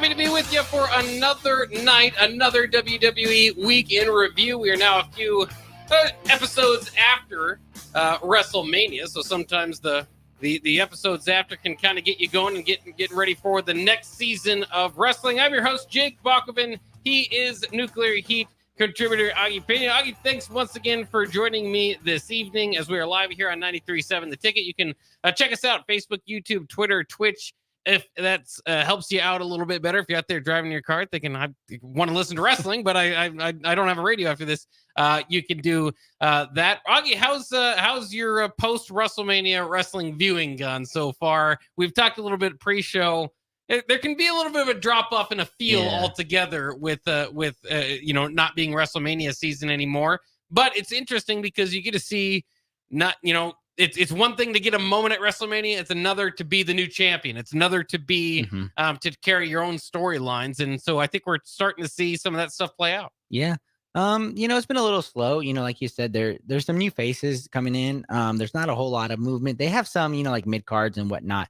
Happy to be with you for another night, another WWE Week in Review. We are now a few episodes after WrestleMania, so sometimes the episodes after can kind of get you going and getting ready for the next season of wrestling. I'm your host, Jake Bakoven. He is Nuclear Heat contributor Augie Pena. Augie, thanks once again for joining me this evening as we are live here on 93.7 The Ticket. You can check us out, Facebook, YouTube, Twitter, Twitch. If that helps you out a little bit better, if you're out there driving your car thinking I want to listen to wrestling, but I don't have a radio after this, you can do that. Augie, how's your post WrestleMania wrestling viewing gone so far? We've talked a little bit pre-show. There can be a little bit of a drop off in a feel altogether with not being WrestleMania season anymore. But it's interesting because you get to see It's one thing to get a moment at WrestleMania. It's another to be the new champion. It's another to be to carry your own storylines. And so I think we're starting to see some of that stuff play out. Yeah. It's been a little slow. Like you said, there's some new faces coming in. There's not a whole lot of movement. They have some, like mid cards and whatnot.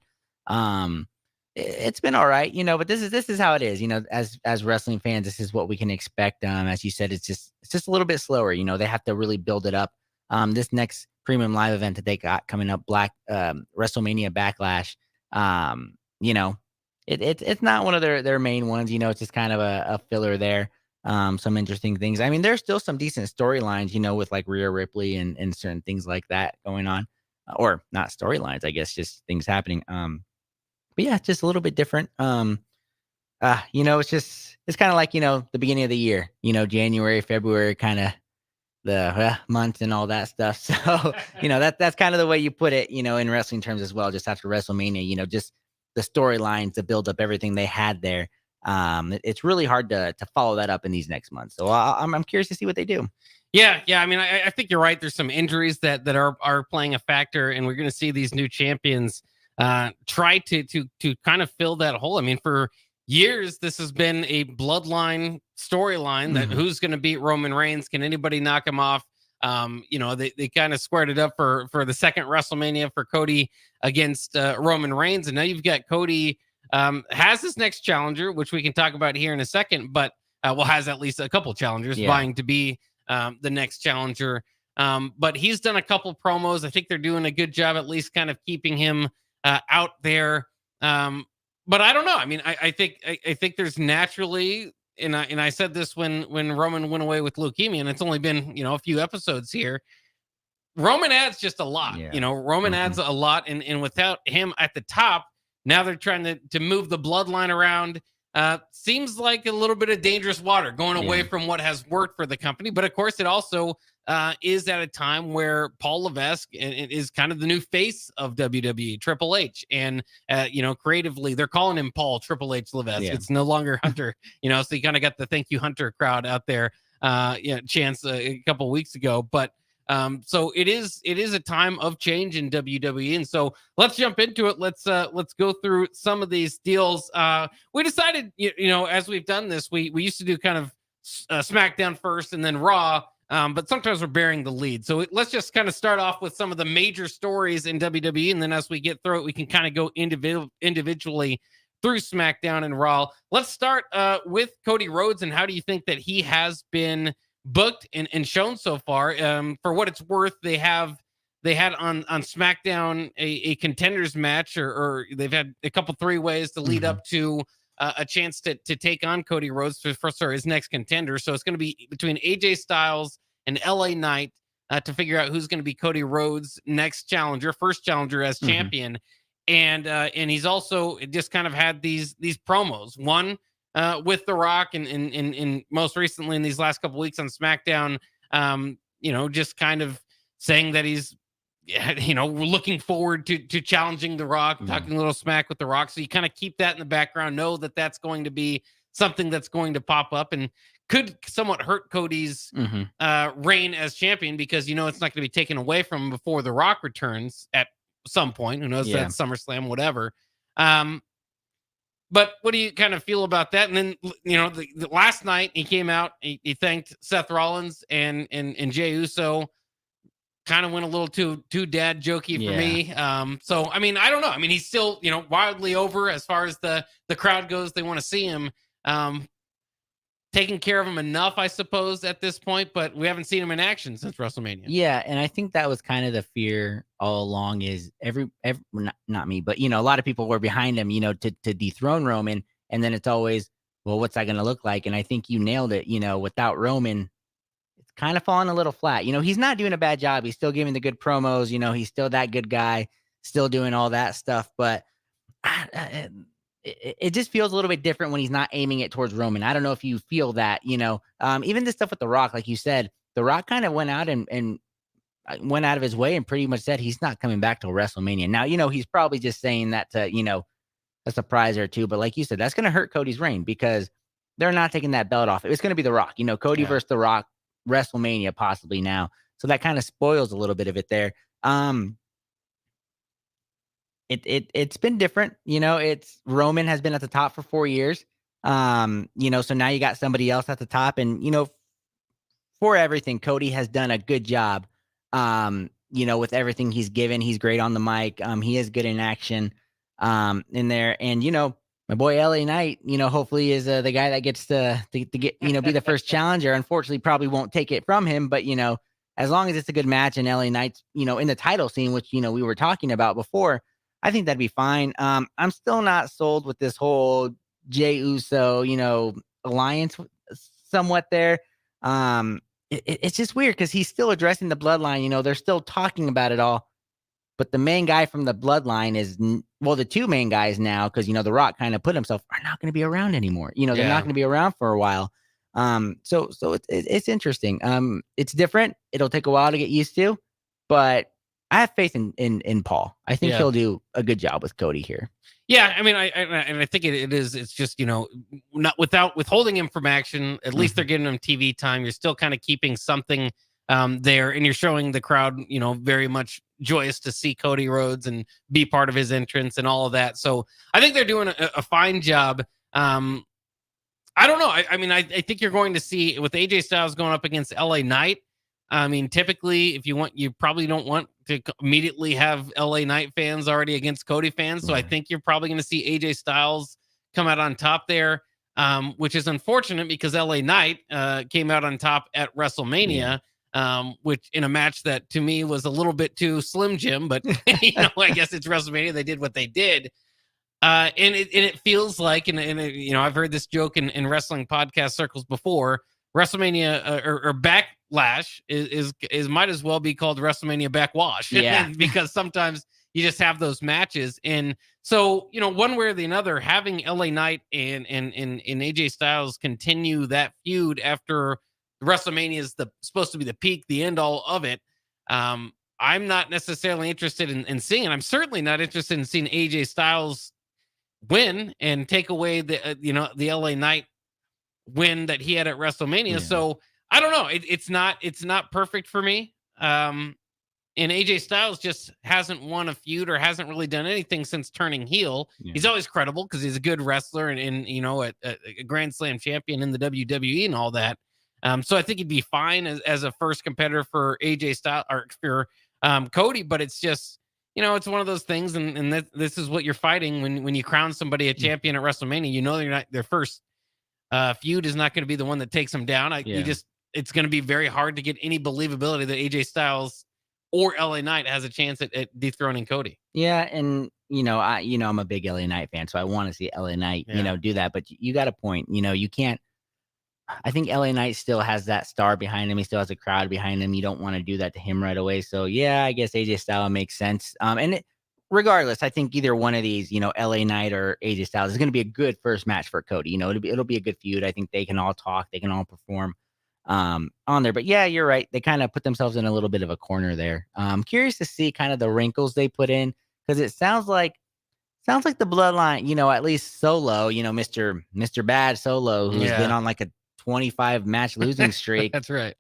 It's been all right, but this is how it is. As wrestling fans, this is what we can expect. As you said, it's just a little bit slower. They have to really build it up. This next premium live event that they got coming up, WrestleMania Backlash. It's not one of their main ones. It's just kind of a filler there. Some interesting things. I mean, there's still some decent storylines, with like Rhea Ripley and certain things like that going on, or not storylines, I guess, just things happening. But yeah, it's just a little bit different. It's kind of like, the beginning of the year, January, February, kind of the months and all that stuff. So, that's kind of the way you put it, in wrestling terms as well. Just after WrestleMania, just the storylines, to build up everything they had there. It's really hard to follow that up in these next months. So I'm curious to see what they do. Yeah. I mean, I think you're right. There's some injuries that are playing a factor, and we're going to see these new champions try to kind of fill that hole. I mean, for years, this has been a bloodline storyline that who's going to beat Roman Reigns? Can anybody knock him off? They kind of squared it up for the second WrestleMania for Cody against Roman Reigns. And now you've got Cody has his next challenger, which we can talk about here in a second, but has at least a couple challengers vying to be the next challenger. But he's done a couple promos. I think they're doing a good job, at least kind of keeping him out there. But I don't know. I mean, I think there's naturally, and I said this when Roman went away with leukemia, and it's only been, a few episodes here. Roman adds just a lot. Roman adds a lot, and without him at the top, now they're trying to move the bloodline around. Seems like a little bit of dangerous water going away from what has worked for the company. But of course, it also is at a time where Paul Levesque is kind of the new face of WWE, Triple H. And, creatively, they're calling him Paul Triple H Levesque. Yeah. It's no longer Hunter, so you kind of got the thank you Hunter crowd out there, chance a couple of weeks ago. But so it is a time of change in WWE. And so let's jump into it. Let's go through some of these deals. We decided, as we've done this, we used to do kind of SmackDown first and then Raw. But sometimes we're bearing the lead. So let's just kind of start off with some of the major stories in WWE. And then as we get through it, we can kind of go individually through SmackDown and Raw. Let's start with Cody Rhodes. And how do you think that he has been booked and shown so far? For what it's worth, they had on SmackDown a contenders match, or they've had a couple 3-ways to lead up to a chance to take on Cody Rhodes for his next contender. So it's going to be between AJ Styles and LA Knight to figure out who's going to be Cody Rhodes' next challenger, first challenger as champion. And he's also just kind of had these promos, one with The Rock and most recently in these last couple weeks on SmackDown, just kind of saying that he's, we're looking forward to challenging The Rock, talking a little smack with The Rock. So you kind of keep that in the background, know that that's going to be something that's going to pop up and could somewhat hurt Cody's reign as champion, because, it's not going to be taken away from him before The Rock returns at some point. Who knows, that SummerSlam, whatever. But what do you kind of feel about that? And then, the last night he came out, he thanked Seth Rollins and Jey Uso, kind of went a little too dad jokey for Yeah. me. So I mean, I don't know. I mean, he's still, you know, wildly over as far as the crowd goes. They want to see him. Taking care of him enough, I suppose, at this point, but we haven't seen him in action since WrestleMania. Yeah, and I think that was kind of the fear all along is every not me, but, you know, a lot of people were behind him, you know, to dethrone Roman, and then it's always, well, what's that gonna look like? And I think you nailed it, you know, without Roman, it's kind of falling a little flat. You know, he's not doing a bad job. He's still giving the good promos, you know, he's still that good guy, still doing all that stuff, but it just feels a little bit different when he's not aiming it towards Roman. I don't know if you feel that, you know, even this stuff with The Rock, like you said, The Rock kind of went out and went out of his way and pretty much said he's not coming back till WrestleMania. Now, you know, he's probably just saying that to, you know, a surprise or two, but like you said, that's going to hurt Cody's reign because they're not taking that belt off. It's going to be The Rock, you know, Cody versus The Rock, WrestleMania possibly now. So that kind of spoils a little bit of it there. It's been different, you know, it's Roman has been at the top for 4 years. You know, so now you got somebody else at the top and, you know, for everything, Cody has done a good job. You know, with everything he's given, he's great on the mic. He is good in action, in there. And, you know, my boy LA Knight, you know, hopefully is the guy that gets to get, you know, be the first challenger. Unfortunately, probably won't take it from him, but, you know, as long as it's a good match and LA Knight's, you know, in the title scene, which, you know, we were talking about before, I think that'd be fine. I'm still not sold with this whole Jey Uso, you know, alliance somewhat there. It's just weird because he's still addressing the bloodline. You know, they're still talking about it all. But the main guy from the bloodline is, well, the two main guys now, because, you know, The Rock kind of put himself, are not going to be around anymore. You know, they're not going to be around for a while. So it's interesting. It's different. It'll take a while to get used to, but I have faith in Paul. I think he'll do a good job with Cody here. Yeah, I mean, I think it is. It's just, you know, not without withholding him from action. At least they're giving him TV time. You're still kind of keeping something there, and you're showing the crowd, you know, very much joyous to see Cody Rhodes and be part of his entrance and all of that. So I think they're doing a fine job. I don't know. I mean, I think you're going to see with AJ Styles going up against LA Knight. I mean, typically, if you probably don't want to immediately have LA Knight fans already against Cody fans. So I think you're probably going to see AJ Styles come out on top there, which is unfortunate because LA Knight came out on top at WrestleMania, which in a match that to me was a little bit too Slim Jim, but you know, I guess it's WrestleMania. They did what they did. And it feels like, and you know, I've heard this joke in wrestling podcast circles before. WrestleMania or Backlash is might as well be called WrestleMania Backwash. Yeah. Because sometimes you just have those matches. And so, you know, one way or the other, having LA Knight and AJ Styles continue that feud after WrestleMania is supposed to be the peak, the end all of it. I'm not necessarily interested in seeing it. I'm certainly not interested in seeing AJ Styles win and take away the the LA Knight win that he had at WrestleMania. Yeah. So I don't know. It's not perfect for me. And AJ Styles just hasn't won a feud or hasn't really done anything since turning heel. Yeah. He's always credible because he's a good wrestler and you know, a Grand Slam champion in the WWE and all that. So I think he'd be fine as a first competitor for AJ Styles or for Cody, but it's just, you know, it's one of those things, and this is what you're fighting when you crown somebody a champion at WrestleMania. You know, they're not their first feud is not going to be the one that takes them down. It's going to be very hard to get any believability that AJ Styles or LA Knight has a chance at dethroning Cody. Yeah, and you know, I'm a big LA Knight fan, so I want to see LA Knight, you know, do that. But you got a point. You know, you can't. I think LA Knight still has that star behind him. He still has a crowd behind him. You don't want to do that to him right away. So yeah, I guess AJ Styles makes sense. Regardless, I think either one of these, you know, LA Knight or AJ Styles is going to be a good first match for Cody. You know, it'll be a good feud. I think they can all talk, they can all perform on there. But yeah, you're right. They kind of put themselves in a little bit of a corner there. I'm curious to see kind of the wrinkles they put in because it sounds like the bloodline, you know, at least Solo, you know, Mr. Bad Solo, who's been on like a 25 match losing streak. That's right.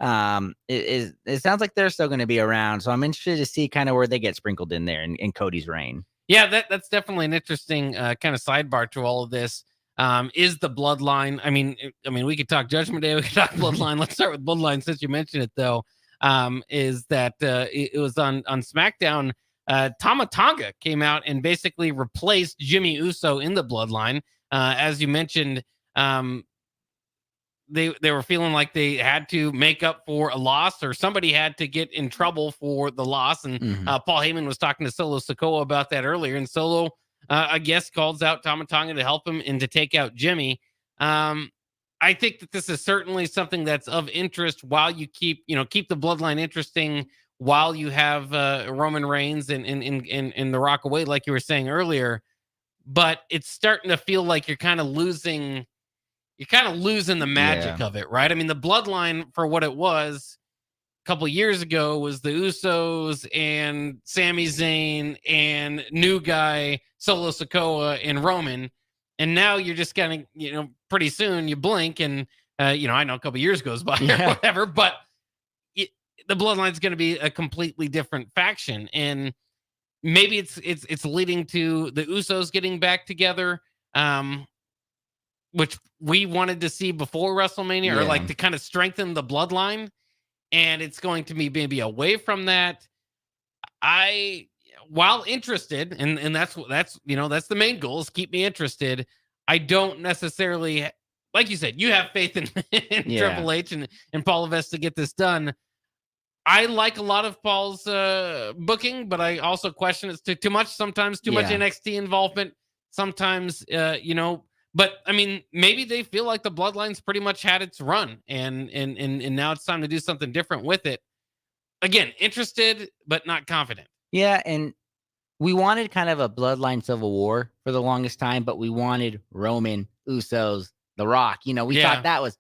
It sounds like they're still going to be around. So I'm interested to see kind of where they get sprinkled in there in Cody's reign. Yeah, that's definitely an interesting kind of sidebar to all of this. Is the bloodline? I mean, we could talk Judgment Day, we could talk bloodline. Let's start with bloodline since you mentioned it, though. is that it was on SmackDown. Tama Tonga came out and basically replaced Jimmy Uso in the Bloodline. As you mentioned, they were feeling like they had to make up for a loss, or somebody had to get in trouble for the loss. And Paul Heyman was talking to Solo Sikoa about that earlier. And Solo, I guess, calls out Tama Tonga to help him and to take out Jimmy. I think that this is certainly something that's of interest while you keep the Bloodline interesting, while you have Roman Reigns and The Rock away, like you were saying earlier. But it's starting to feel like you're kind of losing the magic of it, right? I mean, the Bloodline, for what it was a couple years ago, was the Usos and Sami Zayn and new guy Solo Sikoa and Roman. And now you're just kind of, pretty soon you blink and, I know a couple years goes by or whatever, but the Bloodline is going to be a completely different faction. And maybe it's leading to the Usos getting back together, which we wanted to see before WrestleMania, or like to kind of strengthen the Bloodline. And it's going to be maybe away from that. While interested, and that's the main goal, is keep me interested. I don't necessarily, like you said, you have faith in Triple H and Paul Levesque to get this done. I like a lot of Paul's booking, but I also question it's too much sometimes, too much NXT involvement sometimes, But I mean, maybe they feel like the Bloodline's pretty much had its run, and now it's time to do something different with it. Again, interested but not confident. Yeah, and we wanted kind of a Bloodline Civil War for the longest time, but we wanted Roman, Usos, The Rock. We thought that was.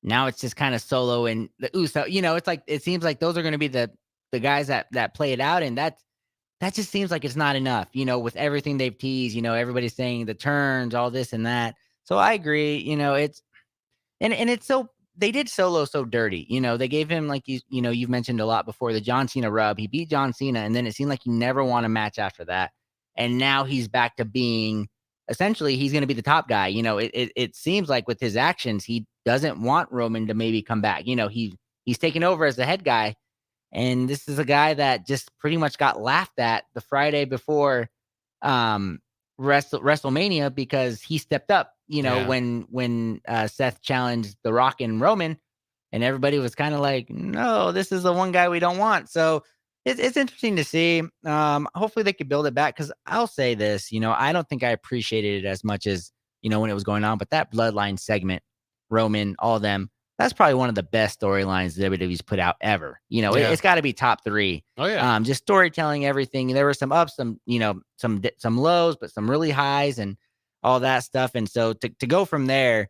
Now it's just kind of Solo and the Uso. It's like it seems like those are going to be the guys that play it out, and that just seems like it's not enough. With everything they've teased, everybody's saying the turns, all this and that. So I agree. It's and it's so they did Solo so dirty. They gave him, like you've mentioned a lot before, the John Cena rub. He beat John Cena, and then it seemed like he never won a match after that. And now he's back to being essentially he's going to be the top guy. It seems like with his actions, he doesn't want Roman to maybe come back. He's taken over as the head guy. And this is a guy that just pretty much got laughed at the Friday before WrestleMania because he stepped up, when Seth challenged The Rock and Roman, and everybody was kind of like, no, this is the one guy we don't want. So it's interesting to see. Hopefully they could build it back, because I'll say this, I don't think I appreciated it as much as, when it was going on, but that Bloodline segment, Roman, all of them, that's probably one of the best storylines WWE's put out ever. It's got to be top 3. Oh yeah. Just storytelling, everything. There were some ups, some lows, but some really highs and all that stuff. And so to go from there,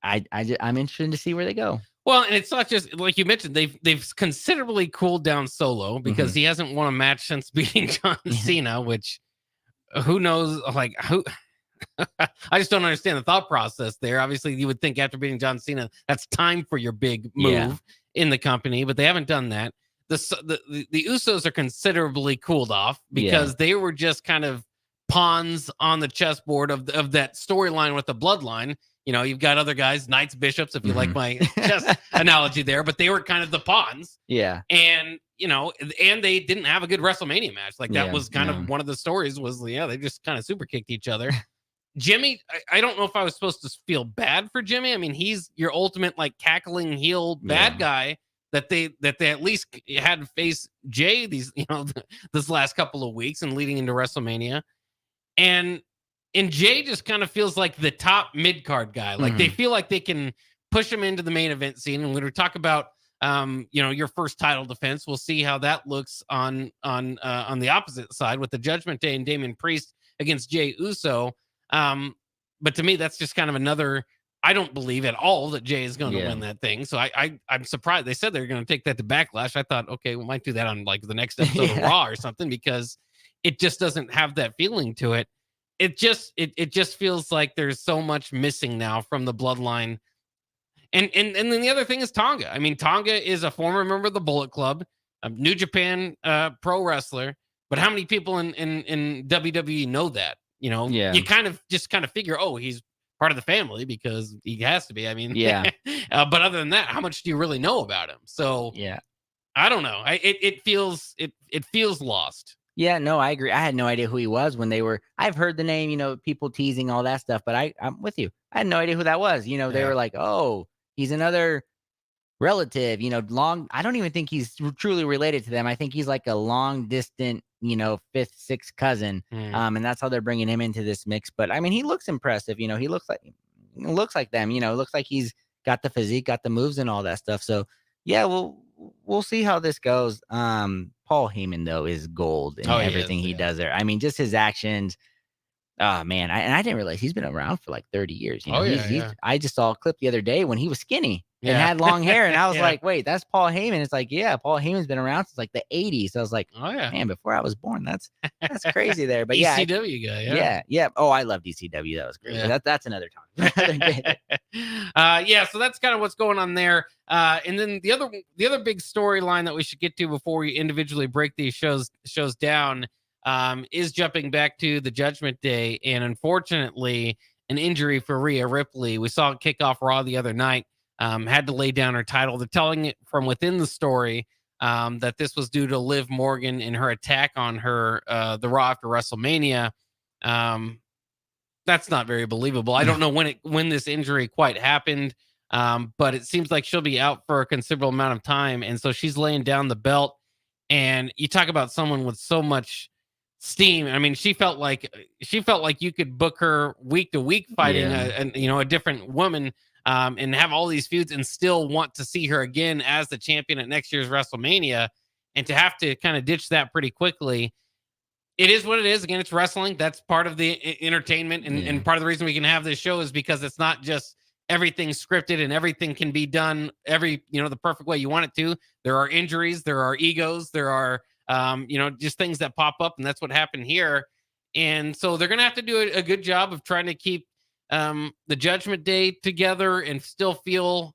I'm interested to see where they go. Well, and it's not just like you mentioned, they've considerably cooled down Solo because he hasn't won a match since beating John Cena, which who knows, like who. I just don't understand the thought process there. Obviously, you would think after beating John Cena, that's time for your big move in the company, but they haven't done that. The Usos are considerably cooled off because they were just kind of pawns on the chessboard of that storyline with the Bloodline. You've got other guys, knights, bishops, if you like my chess analogy there, but they were kind of the pawns. Yeah. And, and they didn't have a good WrestleMania match. Like that was kind of one of the stories was, they just kind of super kicked each other. Jimmy, I don't know if I was supposed to feel bad for Jimmy. I mean, he's your ultimate like cackling heel bad guy that they at least had to face Jay this last couple of weeks and leading into WrestleMania. And Jay just kind of feels like the top mid-card guy. Like they feel like they can push him into the main event scene. And when we talk about your first title defense, we'll see how that looks on the opposite side with the Judgment Day and Damian Priest against Jey Uso. But to me, that's just kind of another. I don't believe at all that Jay is going to win that thing. So I'm surprised. They said they're going to take that to Backlash. I thought, okay, we might do that on like the next episode of Raw or something, because it just doesn't have that feeling to it. It just feels like there's so much missing now from the Bloodline. And then the other thing is Tonga. I mean, Tonga is a former member of the Bullet Club, a New Japan pro wrestler. But how many people in WWE know that? You kind of figure, oh, he's part of the family because he has to be. I mean, but other than that, how much do you really know about him? So I don't know. It feels lost. Yeah, no, I agree. I had no idea who he was when they were. I've heard the name, people teasing all that stuff, but I'm with you. I had no idea who that was. They Yeah. were like, oh, he's another relative, long. I don't even think he's truly related to them. I think he's like a long distant, fifth, sixth cousin. And that's how they're bringing him into this mix. But I mean, he looks impressive. He looks like them. Looks like he's got the physique, got the moves, and all that stuff. So yeah, we'll see how this goes. Paul Heyman though is gold in everything he does there. I mean, just his actions. Oh man, I didn't realize he's been around for like 30 years. I just saw a clip the other day when he was skinny and had long hair, and I was like, wait, that's Paul Heyman. It's like, yeah, Paul Heyman's been around since like the 80s. So I was like, oh yeah, man, before I was born. That's crazy there. But ECW guy, yeah. Oh, I love DCW. That was great. Yeah. That's another time. So that's kind of what's going on there. And then the other big storyline that we should get to before we individually break these shows down is jumping back to the Judgment Day, and unfortunately, an injury for Rhea Ripley. We saw it kick off Raw the other night. Had to lay down her title. They're telling it from within the story that this was due to Liv Morgan and her attack on her the Raw after WrestleMania. That's not very believable. I don't know when this injury quite happened, but it seems like she'll be out for a considerable amount of time, and so she's laying down the belt. And you talk about someone with so much steam. I mean, she felt like you could book her week to week fighting a different woman, and have all these feuds and still want to see her again as the champion at next year's WrestleMania, and to have to kind of ditch that pretty quickly. It is what it is. Again, it's wrestling. That's part of the entertainment, and part of the reason we can have this show is because it's not just everything scripted and everything can be done the perfect way you want it to. There are injuries, there are egos, there are just things that pop up, and that's what happened here. And so they're going to have to do a good job of trying to keep the Judgment Day together and still feel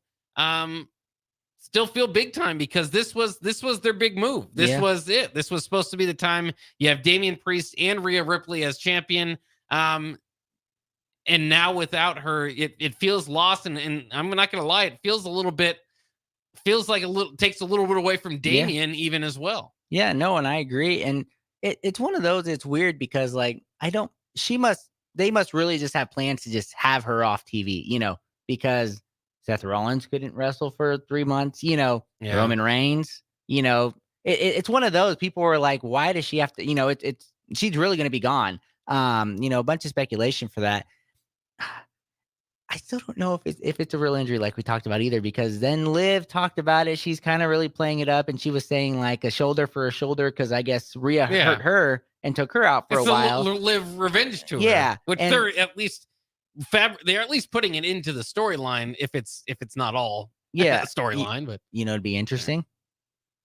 big time, because this was their big move. This was it. This was supposed to be the time you have Damian Priest and Rhea Ripley as champion. And now without her, it feels lost. And I'm not going to lie, it feels takes a little bit away from Damian even as well. Yeah, no, and I agree. And it's one of those, it's weird because like, they must really just have plans to just have her off TV, because Seth Rollins couldn't wrestle for 3 months, Roman Reigns, it's one of those. People were like, why does she have to, she's really going to be gone. A bunch of speculation for that. I still don't know if it's a real injury like we talked about either, because then Liv talked about it. She's kind of really playing it up, and she was saying like a shoulder for a shoulder, because I guess Rhea hurt her and took her out for a while. Liv revenge to her. Yeah, which they're at least putting it into the storyline, if it's not all storyline. But it'd be interesting.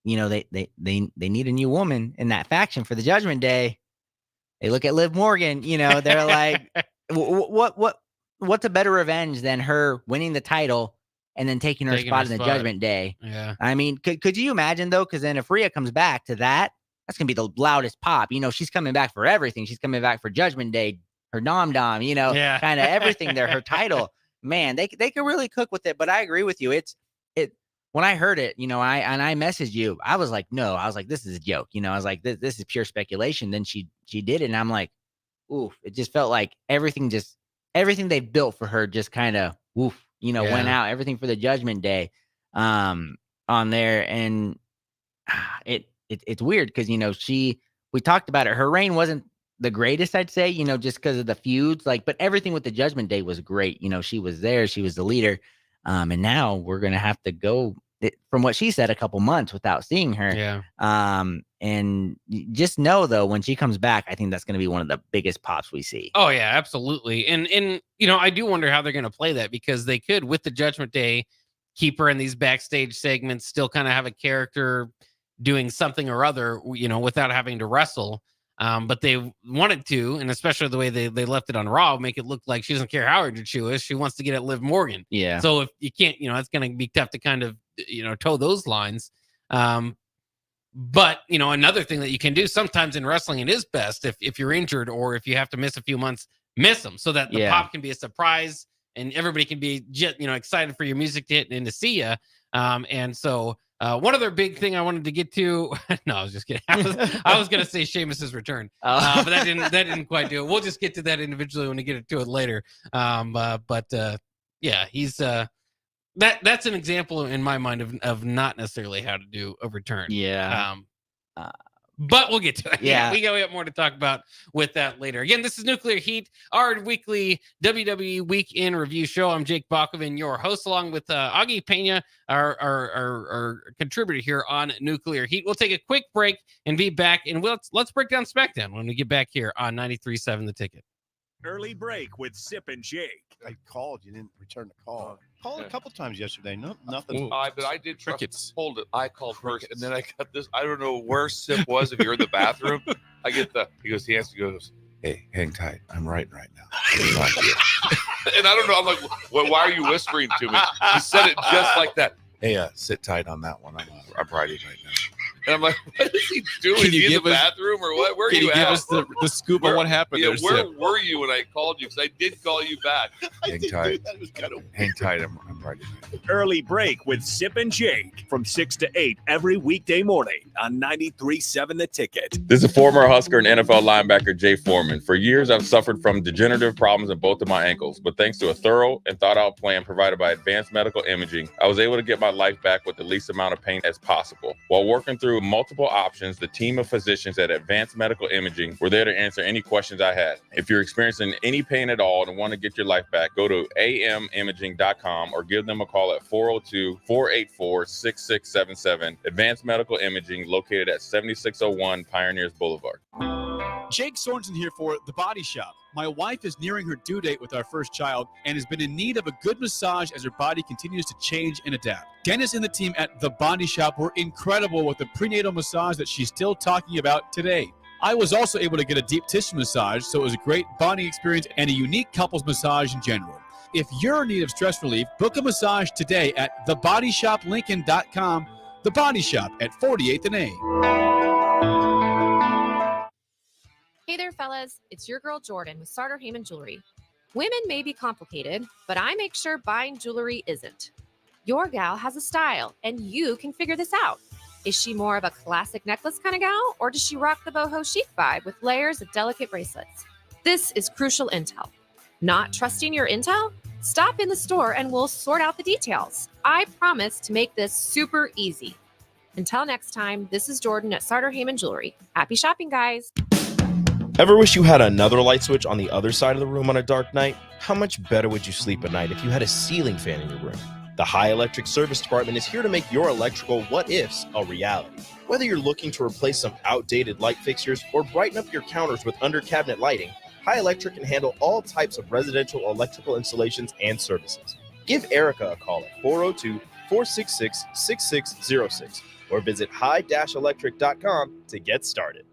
They need a new woman in that faction for the Judgment Day. They look at Liv Morgan. They're like, what's a better revenge than her winning the title and then taking her spot in the Judgment Day? Yeah. I mean, could you imagine though? Because then if Rhea comes back to that, that's gonna be the loudest pop. She's coming back for everything. She's coming back for Judgment Day, her dom, kind of everything there, her title. Man, they could really cook with it. But I agree with you. It when I heard it, I messaged you. I was like, no, I was like, this is a joke. I was like, this is pure speculation. Then she did it, and I'm like, oof. It just felt like everything they built for her just kind of went out. Everything for the Judgment Day on there. And it's weird because we talked about it. Her reign wasn't the greatest, I'd say, just because of the feuds, but everything with the Judgment Day was great. She was there, she was the leader. And now we're gonna have to go, from what she said, a couple months without seeing her. Yeah. And just know though, when she comes back, I think that's going to be one of the biggest pops we see. Oh yeah, absolutely. And I do wonder how they're going to play that, because they could, with the Judgment Day, keep her in these backstage segments, still kind of have a character doing something or other, without having to wrestle. But they wanted to, and especially the way they left it on Raw, make it look like she doesn't care how injured she is. She wants to get at Liv Morgan. Yeah. So if you can't, it's going to be tough to kind of, toe those lines. But, another thing that you can do sometimes in wrestling, it is best if you're injured or if you have to miss a few months, miss them, so that the pop can be a surprise and everybody can be, excited for your music to hit and to see you. And so One other big thing I wanted to get to. No, I was just kidding. I was going to say Sheamus's return, but that didn't quite do it. We'll just get to that individually when we get to it later. Yeah, he's that's an example in my mind of not necessarily how to do a return. Yeah. But we'll get to it. Yeah. We have more to talk about with that later. Again, this is Nuclear Heat, our weekly WWE Week in Review show. I'm Jake Bakovin, your host, along with Augie Pena, our contributor here on Nuclear Heat. We'll take a quick break and be back, and let's break down SmackDown when we get back here on 93.7 The Ticket. Early break with Sip and Jake. I called. You didn't return the call. Called a couple times yesterday. No, nothing. But I did crickets. Hold it. I called first, and then I got this. I don't know where Sip was. If you're in the bathroom, I get he goes, hey, hang tight. I'm writing right now. And I don't know. I'm like, why are you whispering to me? He said it just like that. Hey, sit tight on that one. I'm writing right now. And I'm like, what is he doing? Is he in the bathroom or what? Where are you at? Can you give us the scoop on what happened there, where Sip? were you when I called you? Because I did call you back. Hang tight. Hang tight. I'm writing. Early break with Sip and Jake from 6 to 8 every weekday morning on 93.7 The Ticket. This is former Husker and NFL linebacker Jay Foreman. For years, I've suffered from degenerative problems in both of my ankles, but thanks to a thorough and thought-out plan provided by Advanced Medical Imaging, I was able to get my life back with the least amount of pain as possible. While working through multiple options, the team of physicians at Advanced Medical Imaging were there to answer any questions I had. If you're experiencing any pain at all and want to get your life back, go to amimaging.com or give them a call at 402-484-6677. Advanced Medical Imaging, located at 7601 Pioneers Boulevard. Jake Sorensen here for The Body Shop. My wife is nearing her due date with our first child and has been in need of a good massage as her body continues to change and adapt. Dennis and the team at The Body Shop were incredible with the prenatal massage that she's still talking about today. I was also able to get a deep tissue massage, so it was a great bonding experience and a unique couples massage in general. If you're in need of stress relief, book a massage today at thebodyshoplincoln.com. The Body Shop at 48th and A. Hey there, fellas. It's your girl, Jordan, with Sartor Heyman Jewelry. Women may be complicated, but I make sure buying jewelry isn't. Your gal has a style, and you can figure this out. Is she more of a classic necklace kind of gal, or does she rock the boho chic vibe with layers of delicate bracelets? This is crucial intel. Not trusting your intel? Stop in the store and we'll sort out the details. I promise to make this super easy. Until next time, this is Jordan at Sartor Heyman Jewelry. Happy shopping, guys. Ever wish you had another light switch on the other side of the room on a dark night? How much better would you sleep at night if you had a ceiling fan in your room? The High Electric Service Department is here to make your electrical what-ifs a reality. Whether you're looking to replace some outdated light fixtures or brighten up your counters with under-cabinet lighting, High Electric can handle all types of residential electrical installations and services. Give Erica a call at 402-466-6606 or visit high-electric.com to get started.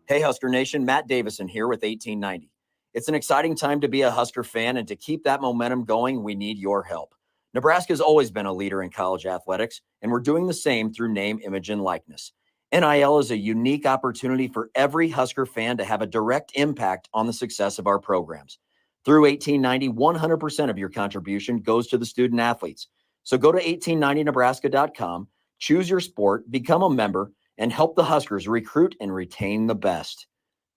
Hey, Husker Nation, Matt Davison here with 1890. It's an exciting time to be a Husker fan, and to keep that momentum going, we need your help. Nebraska's always been a leader in college athletics, and we're doing the same through name, image, and likeness. NIL is a unique opportunity for every Husker fan to have a direct impact on the success of our programs. Through 1890, 100% of your contribution goes to the student athletes. So go to 1890nebraska.com, choose your sport, become a member, and help the Huskers recruit and retain the best.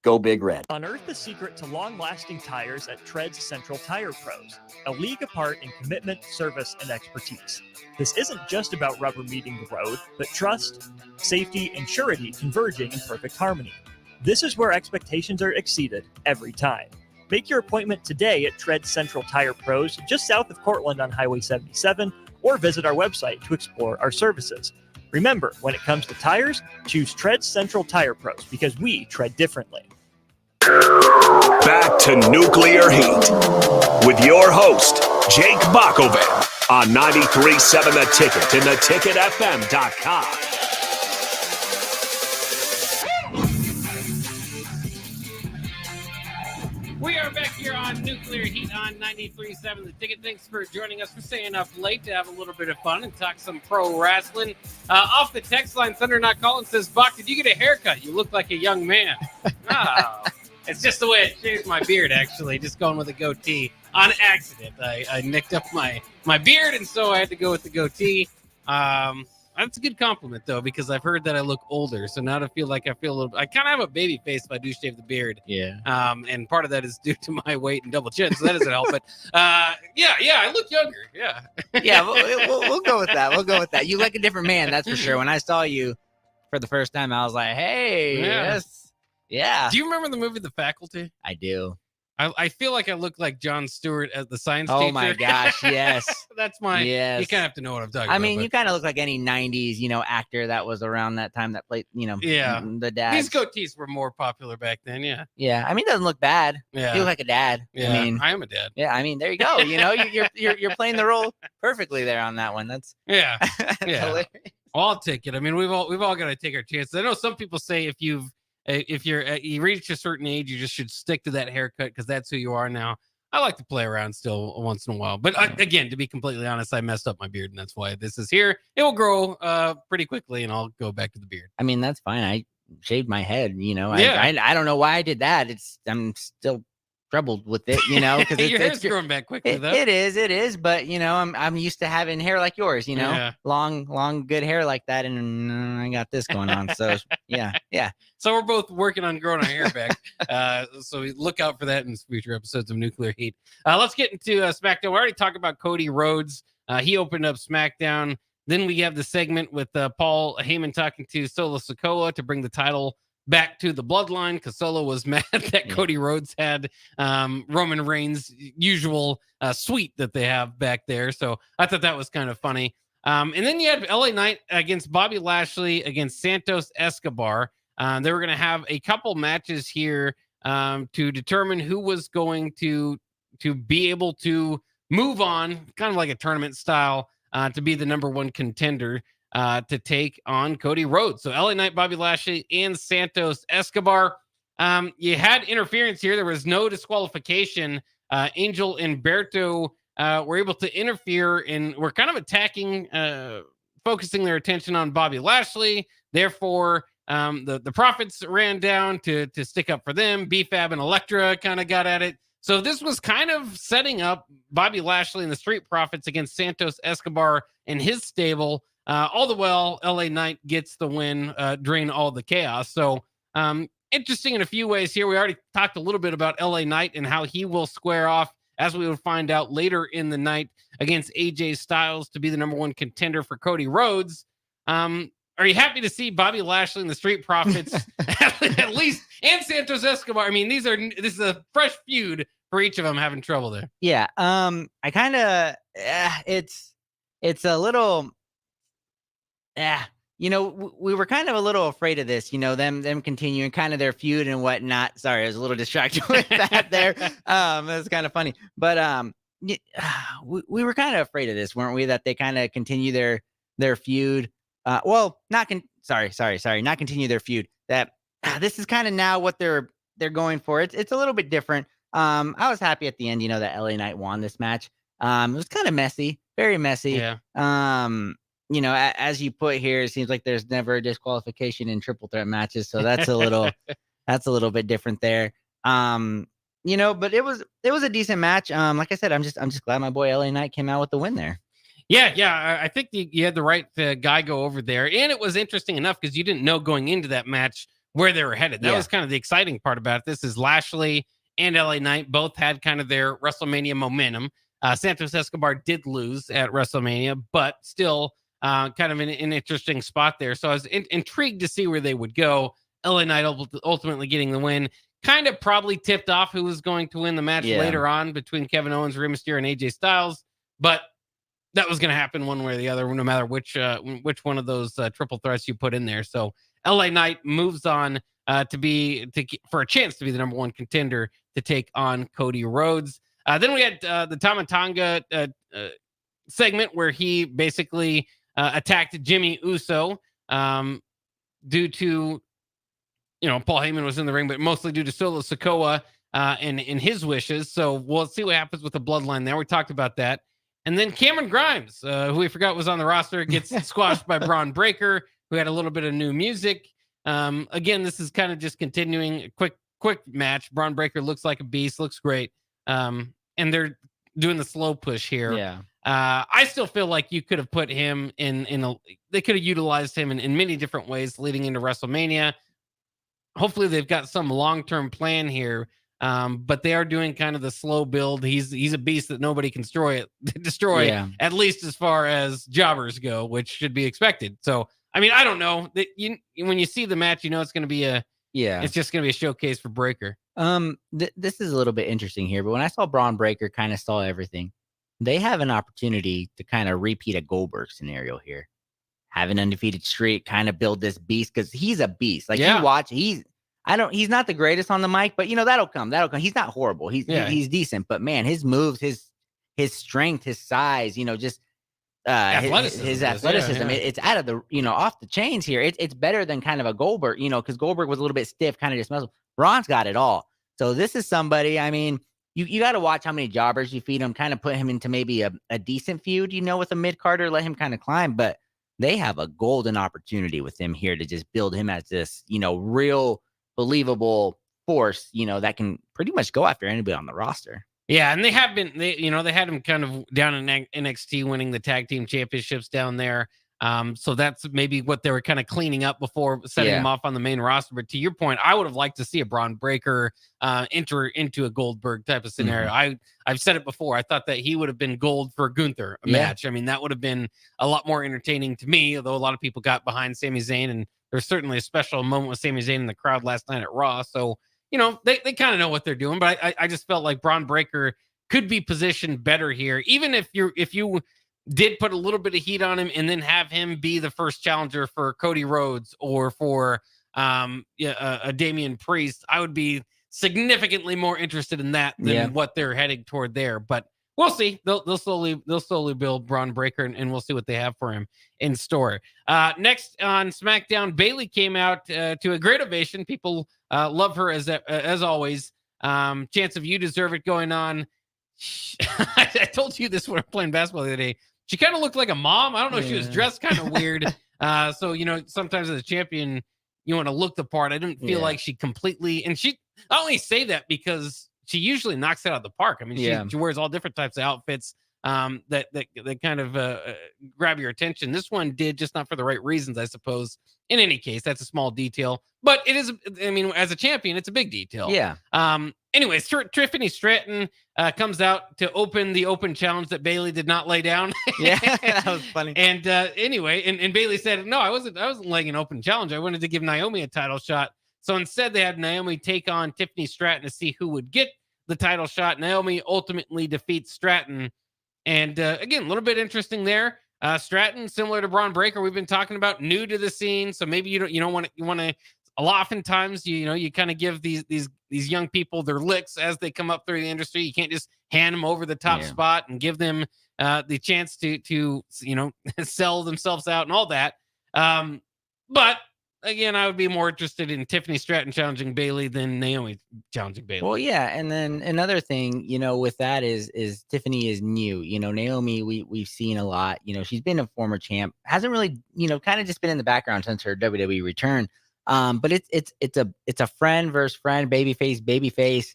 Go Big Red. Unearth the secret to long-lasting tires at Tread's Central Tire Pros, a league apart in commitment, service, and expertise. This isn't just about rubber meeting the road, but trust, safety, and surety converging in perfect harmony. This is where expectations are exceeded every time. Make your appointment today at Tread's Central Tire Pros, just south of Cortland on Highway 77, or visit our website to explore our services. Remember, when it comes to tires, choose Tread Central Tire Pros because we tread differently. Back to Nuclear Heat with your host, Jake Bakovin on 93.7 The Ticket and theticketfm.com. We are back here on Nuclear Heat on 93.7 The Ticket. Thanks for joining us, for staying up late to have a little bit of fun and talk some pro wrestling. Off the text line, Thunder Not Calling says, Bach, did you get a haircut? You look like a young man. Oh, it's just the way I shaved my beard, actually, just going with a goatee on accident. I nicked up my beard, and so I had to go with the goatee. I That's a good compliment though, because I've heard that I look older. So now I feel a little. I kind of have a baby face if I do shave the beard. Yeah. And part of that is due to my weight and double chin, so that doesn't help. But yeah, I look younger. Yeah. Yeah, we'll go with that. We'll go with that. You look a different man, that's for sure. When I saw you for the first time, I was like, hey, yes. Yeah. Do you remember the movie The Faculty? I do. I feel like I look like Jon Stewart as the science teacher. Oh my gosh, yes. That's my. Yes. You kind of have to know what I'm talking I about. mean, but- you kind of look like any 90s, actor that was around that time that played, the dad. These goatees were more popular back then. Yeah. Yeah. I mean, it doesn't look bad. Yeah. You look like a dad. Yeah. I mean, I am a dad. yeah. I mean, there you go. You're playing the role perfectly there on that one. That's Yeah. Yeah. hilarious. Well, I'll take it. I mean, we've all got to take our chances. I know some people say if you reach a certain age, you just should stick to that haircut because that's who you are now. I like to play around still once in a while, but again, to be completely honest, I messed up my beard, and that's why this is here. It will grow pretty quickly, and I'll go back to the beard. I mean, that's fine. I shaved my head. Yeah. I don't know why I did that. I'm still troubled with it, because Your hair's growing back quickly, though. It is, but I'm used to having hair like yours, Yeah. long good hair like that, and I got this going on. So yeah. So we're both working on growing our hair back. So we look out for that in future episodes of Nuclear Heat. Let's get into SmackDown. We already talked about Cody Rhodes. He opened up SmackDown. Then we have the segment with Paul Heyman talking to Solo Sikoa to bring the title back to the bloodline because Solo was mad that Cody Rhodes had Roman Reigns' usual suite that they have back there. So I thought that was kind of funny. And then you had LA Knight against Bobby Lashley against Santos Escobar. They were going to have a couple matches here to determine who was going to be able to move on, kind of like a tournament style, to be the number one contender to take on Cody Rhodes. So LA Knight, Bobby Lashley, and Santos Escobar. You had interference here. There was no disqualification. Angel and Berto were able to interfere and were kind of attacking, focusing their attention on Bobby Lashley. Therefore, the Profits ran down to stick up for them. B-Fab and Elektra kind of got at it. So this was kind of setting up Bobby Lashley and the Street Profits against Santos Escobar and his stable. All the while, LA Knight gets the win, drain all the chaos. So interesting in a few ways here. We already talked a little bit about LA Knight and how he will square off, as we will find out later in the night, against AJ Styles to be the number one contender for Cody Rhodes. Are you happy to see Bobby Lashley and the Street Profits at least, and Santos Escobar? I mean, this is a fresh feud for each of them having trouble there. Yeah. I kind of, it's a little, we were kind of a little afraid of this, them continuing kind of their feud and whatnot. Sorry, I was a little distracted with that there. That's kind of funny, but we were kind of afraid of this, weren't we? That they kind of continue their feud. Not continue their feud. That this is kind of now what they're going for. It's a little bit different. I was happy at the end, that LA Knight won this match. It was kind of messy, very messy. Yeah. As you put here, it seems like there's never a disqualification in triple threat matches, so that's a little bit different there. But it was a decent match. Like I said, I'm just glad my boy LA Knight came out with the win there. Yeah. I think you had the right guy go over there. And it was interesting enough because you didn't know going into that match where they were headed. That was kind of the exciting part about it. This is Lashley and LA Knight both had kind of their WrestleMania momentum. Santos Escobar did lose at WrestleMania, but still kind of an interesting spot there. So I was intrigued to see where they would go. LA Knight ultimately getting the win. Kind of probably tipped off who was going to win the match later on between Kevin Owens, Rey Mysterio, and AJ Styles. But that was going to happen one way or the other, no matter which one of those triple threats you put in there. So LA Knight moves on for a chance to be the number one contender to take on Cody Rhodes. Then we had the Tama Tonga segment where he basically attacked Jimmy Uso due to, Paul Heyman was in the ring, but mostly due to Solo Sikoa and his wishes. So we'll see what happens with the bloodline there. We talked about that. And then Cameron Grimes, who we forgot was on the roster, gets squashed by Braun Breaker, who had a little bit of new music. Again, this is kind of just continuing a quick match. Braun Breaker looks like a beast, looks great. And they're doing the slow push here. Yeah. I still feel like you could have put him they could have utilized him in many different ways leading into WrestleMania. Hopefully they've got some long-term plan here. But they are doing kind of the slow build. He's a beast that nobody can destroy Yeah. at least as far as jobbers go, which should be expected. So, I mean, I don't know. When you see the match, it's going to be it's just going to be a showcase for Breaker. This is a little bit interesting here, but when I saw Braun Breaker kind of saw everything, they have an opportunity to kind of repeat a Goldberg scenario here. Have an undefeated streak, kind of build this beast, because he's a beast. Like you watch, he's not the greatest on the mic, but that'll come. He's not horrible. He's decent, but man, his moves, his strength, his size, just athleticism. His athleticism. It's out of the, off the chains here. It's better than kind of a Goldberg, because Goldberg was a little bit stiff, kind of just muscle. Braun's got it all. So this is somebody, I mean, you got to watch how many jobbers you feed him, kind of put him into maybe a decent feud, with a mid-carder, let him kind of climb, but they have a golden opportunity with him here to just build him as this, real believable force, that can pretty much go after anybody on the roster. Yeah, and they had him kind of down in NXT winning the tag team championships down there. So that's maybe what they were kind of cleaning up before setting him off on the main roster. But to your point, I would have liked to see a Braun Breaker enter into a Goldberg type of scenario. Mm-hmm. I've said it before. I thought that he would have been gold for Gunther match. I mean, that would have been a lot more entertaining to me, although a lot of people got behind Sami Zayn, and there's certainly a special moment with Sami Zayn in the crowd last night at Raw. So, they kind of know what they're doing, but I just felt like Braun Breaker could be positioned better here. Even if you did put a little bit of heat on him and then have him be the first challenger for Cody Rhodes or for a Damian Priest, I would be significantly more interested in that than what they're heading toward there. But we'll see. They'll slowly build Braun Breaker, and we'll see what they have for him in store. Next on SmackDown, Bayley came out to a great ovation. People love her as always. Chance of You Deserve It going on. I told you this when we were playing basketball the other day. She kind of looked like a mom. I don't know. She was dressed kind of weird. So, sometimes as a champion, you want to look the part. I didn't feel like she completely, and I only say that because she usually knocks it out of the park. I mean, she wears all different types of outfits that kind of grab your attention. This one did, just not for the right reasons, I suppose. In any case, that's a small detail, but it is, I mean, as a champion, it's a big detail. Yeah. Anyways, Tiffany Stratton comes out to open the open challenge that Bayley did not lay down. Yeah, that was funny. And anyway, and Bayley said, no, I wasn't laying an open challenge. I wanted to give Naomi a title shot. So instead, they had Naomi take on Tiffany Stratton to see who would get the title shot. Naomi ultimately defeats Stratton. And again, a little bit interesting there. Stratton, similar to Braun Breaker, we've been talking about, new to the scene. So maybe you don't want to. A lot oftentimes, you kind of give these young people their licks as they come up through the industry. You can't just hand them over the top spot and give them the chance to sell themselves out and all that. But again, I would be more interested in Tiffany Stratton challenging Bayley than Naomi challenging Bayley. Well, yeah, and then another thing, with that is Tiffany is new. Naomi, we've seen a lot. She's been a former champ, hasn't really, kind of just been in the background since her WWE return. But it's a friend versus friend, babyface.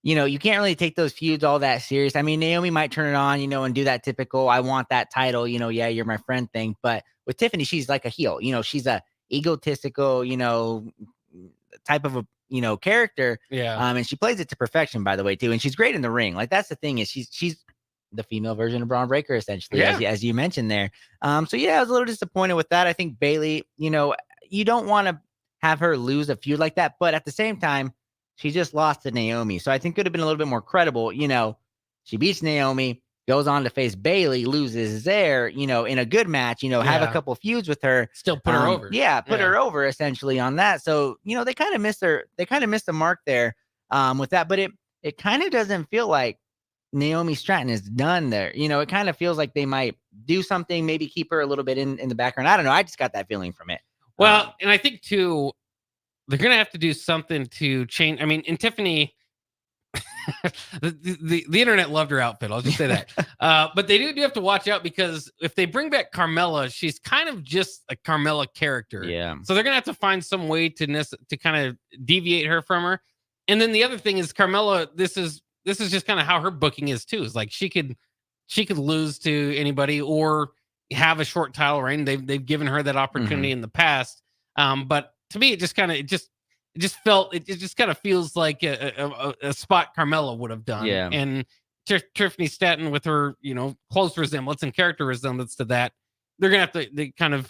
You can't really take those feuds all that serious. I mean, Naomi might turn it on, and do that typical, I want that title, yeah, you're my friend thing. But with Tiffany, she's like a heel, she's a egotistical, type of a, character. Yeah. And she plays it to perfection, by the way, too. And she's great in the ring. Like, that's the thing, is she's the female version of Braun Breaker, essentially, as you mentioned there. So yeah, I was a little disappointed with that. I think Bayley, you don't want to have her lose a feud like that, but at the same time, she just lost to Naomi. So I think it would have been a little bit more credible. She beats Naomi, goes on to face Bayley, loses there, in a good match, have a couple feuds with her. Still put her over. Yeah, put her over essentially on that. So, they kind of missed the mark there with that, but it kind of doesn't feel like Naomi Stratton is done there. It kind of feels like they might do something, maybe keep her a little bit in the background. I don't know. I just got that feeling from it. Well, and I think too, they're going to have to do something to change. I mean, in Tiffany, the internet loved her outfit. I'll just say that. But they do have to watch out, because if they bring back Carmella, she's kind of just a Carmella character. Yeah. So they're going to have to find some way to kind of deviate her from her. And then the other thing is Carmella, this is just kind of how her booking is too. Is like she could she could lose to anybody or have a short title reign. They've given her that opportunity in the past. But to me, it just kind of feels like a spot Carmella would have done. Yeah. And Tiffany Stratton with her, close resemblance and character resemblance to that, they're gonna have to kind of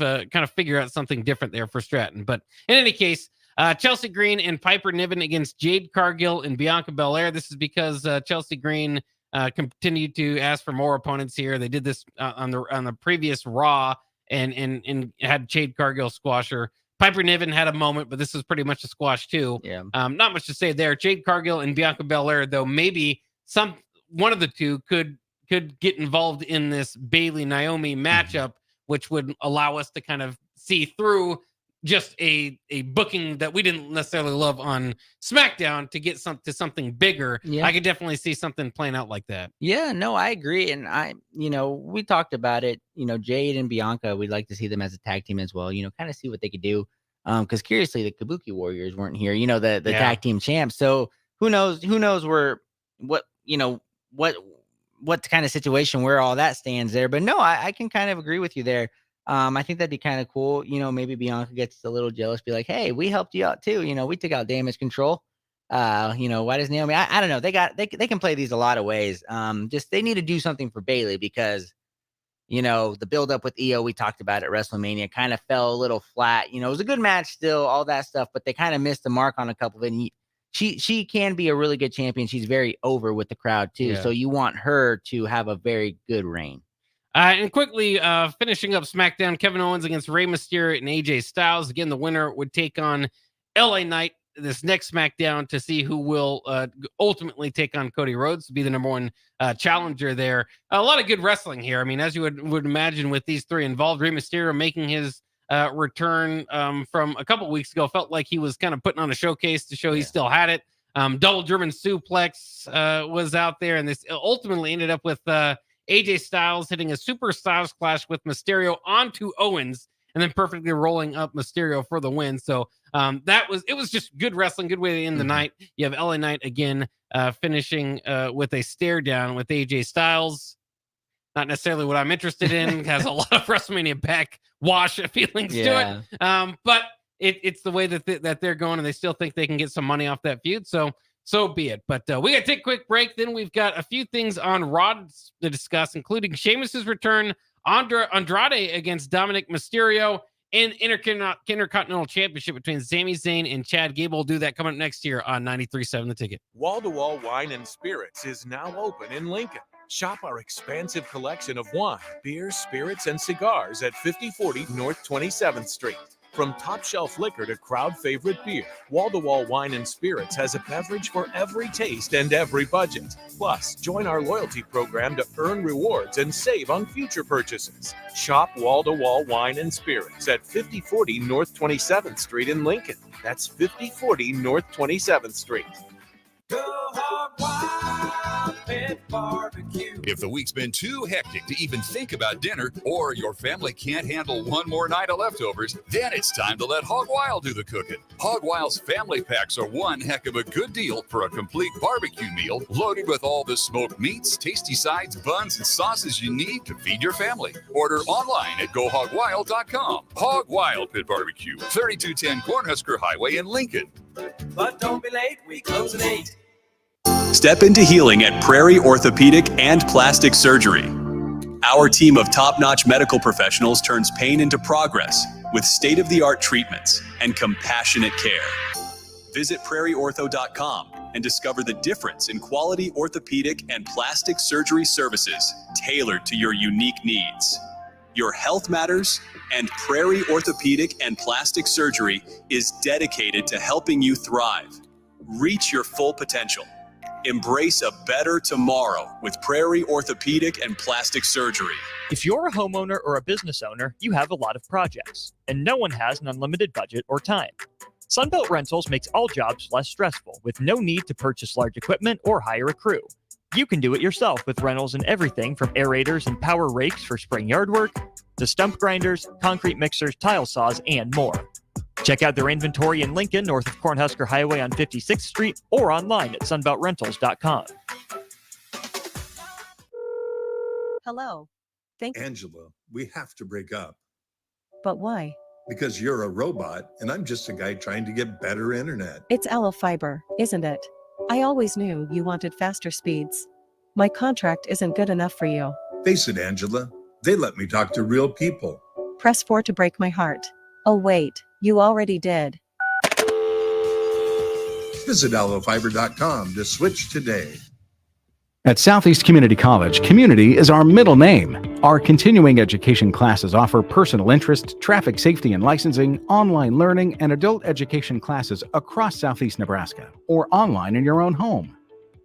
figure out something different there for Stratton. But in any case, Chelsea Green and Piper Niven against Jade Cargill and Bianca Belair. This is because Chelsea Green continued to ask for more opponents here. They did this on the previous Raw and had Jade Cargill squash her. Piper Niven had a moment, but this is pretty much a squash too. Yeah. Not much to say there. Jade Cargill and Bianca Belair, though, maybe one of the two could get involved in this Bayley Naomi matchup, which would allow us to kind of see through just a booking that we didn't necessarily love on SmackDown to get to something bigger. Yeah. I could definitely see something playing out like that. Yeah, no, I agree. And we talked about it, Jade and Bianca, we'd like to see them as a tag team as well, kind of see what they could do. Because curiously, the Kabuki Warriors weren't here, the tag team champs. So who knows what kind of situation where all that stands there. But no, I can kind of agree with you there. I think that'd be kind of cool. Maybe Bianca gets a little jealous, be like, hey, we helped you out too. We took out Damage Control. Why does Naomi? I don't know. They can play these a lot of ways. Just they need to do something for Bayley because, the buildup with Io, we talked about at WrestleMania, kind of fell a little flat. It was a good match still, all that stuff, but they kind of missed the mark on a couple of it. And she can be a really good champion. She's very over with the crowd too. Yeah. So you want her to have a very good reign. And quickly, finishing up SmackDown, Kevin Owens against Rey Mysterio and AJ Styles. Again, the winner would take on LA Knight this next SmackDown to see who will ultimately take on Cody Rhodes to be the number one challenger there. A lot of good wrestling here. I mean, as you would imagine with these three involved, Rey Mysterio making his return from a couple weeks ago, felt like he was kind of putting on a showcase to show he still had it. Double German suplex was out there, and this ultimately ended up with AJ Styles hitting a Super Styles Clash with Mysterio onto Owens, and then perfectly rolling up Mysterio for the win. So it was just good wrestling, good way to end the night. You have LA Knight again finishing with a stare down with AJ Styles. Not necessarily what I'm interested in. Has a lot of WrestleMania backwash feelings to it. But it's the way that they're going, and they still think they can get some money off that feud. So be it. But we got to take a quick break. Then we've got a few things on Raw to discuss, including Sheamus's return, Andrade against Dominic Mysterio, and Intercontinental Championship between Sami Zayn and Chad Gable. We'll do that coming up next year on 93.7 The Ticket. Wall-to-Wall Wine and Spirits is now open in Lincoln. Shop our expansive collection of wine, beer, spirits, and cigars at 5040 North 27th Street. From top shelf liquor to crowd favorite beer, Wall-to-Wall Wine and Spirits has a beverage for every taste and every budget. Plus, join our loyalty program to earn rewards and save on future purchases. Shop Wall-to-Wall Wine and Spirits at 5040 North 27th Street in Lincoln. That's 5040 North 27th Street. Go Hog Wild Pit Barbecue. If the week's been too hectic to even think about dinner, or your family can't handle one more night of leftovers, then it's time to let Hog Wild do the cooking. Hog Wild's family packs are one heck of a good deal for a complete barbecue meal loaded with all the smoked meats, tasty sides, buns, and sauces you need to feed your family. Order online at GoHogWild.com. Hog Wild Pit Barbecue, 3210 Cornhusker Highway in Lincoln. But don't be late, we close at 8. Step into healing at Prairie Orthopedic and Plastic Surgery. Our team of top-notch medical professionals turns pain into progress with state-of-the-art treatments and compassionate care. Visit prairieortho.com and discover the difference in quality orthopedic and plastic surgery services tailored to your unique needs. Your health matters, and Prairie Orthopedic and Plastic Surgery is dedicated to helping you thrive. Reach your full potential. Embrace a better tomorrow with Prairie Orthopedic and Plastic Surgery. If you're a homeowner or a business owner, you have a lot of projects, and no one has an unlimited budget or time. Sunbelt Rentals makes all jobs less stressful with no need to purchase large equipment or hire a crew. You can do it yourself with rentals and everything from aerators and power rakes for spring yard work to stump grinders, concrete mixers, tile saws, and more. Check out their inventory in Lincoln, north of Cornhusker Highway on 56th Street, or online at sunbeltrentals.com. Hello. Angela, we have to break up But why? because you're a robot and I'm just a guy trying to get better internet. It's Aloe Fiber, isn't it? I always knew you wanted faster speeds. My contract isn't good enough for you. Face it, Angela, they let me talk to real people. Press 4 to break my heart. Oh wait, you already did. Visit aloefiber.com to switch today. At Southeast Community College, community is our middle name. Our continuing education classes offer personal interest, traffic safety and licensing, online learning, and adult education classes across Southeast Nebraska or online in your own home.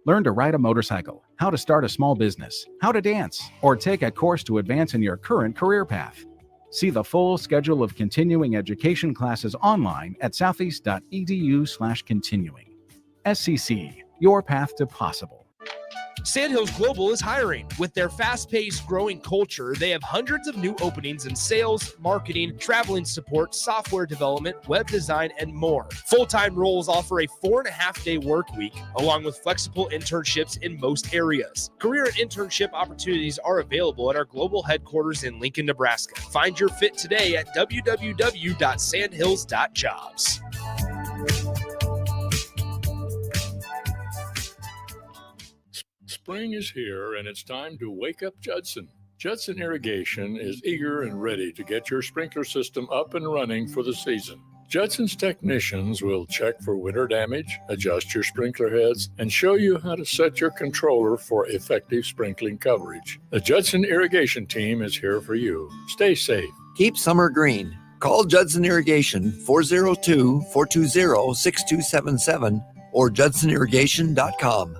Learn to ride a motorcycle, how to start a small business, how to dance, or take a course to advance in your current career path. See the full schedule of continuing education classes online at southeast.edu/continuing. SCC, your path to possible. Sandhills Global is hiring. With their fast-paced, growing culture, they have hundreds of new openings in sales, marketing, traveling support, software development, web design, and more. Full-time roles offer a 4.5-day work week, along with flexible internships in most areas. Career and internship opportunities are available at our global headquarters in Lincoln, Nebraska. Find your fit today at www.sandhills.jobs. Spring is here, and it's time to wake up Judson. Judson Irrigation is eager and ready to get your sprinkler system up and running for the season. Judson's technicians will check for winter damage, adjust your sprinkler heads, and show you how to set your controller for effective sprinkling coverage. The Judson Irrigation team is here for you. Stay safe. Keep summer green. Call Judson Irrigation 402-420-6277 or judsonirrigation.com.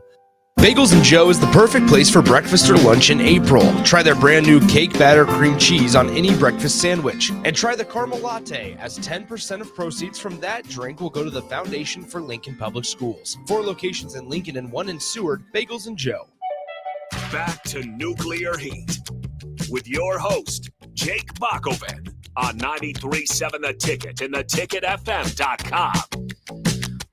Bagels and Joe is the perfect place for breakfast or lunch in April. Try their brand new cake batter cream cheese on any breakfast sandwich. And try the caramel latte, as 10% of proceeds from that drink will go to the Foundation for Lincoln Public Schools. 4 locations in Lincoln and 1 in Seward. Bagels and Joe. Back to Nuclear Heat with your host, Jake Bakoven on 93.7 The Ticket and theticketfm.com.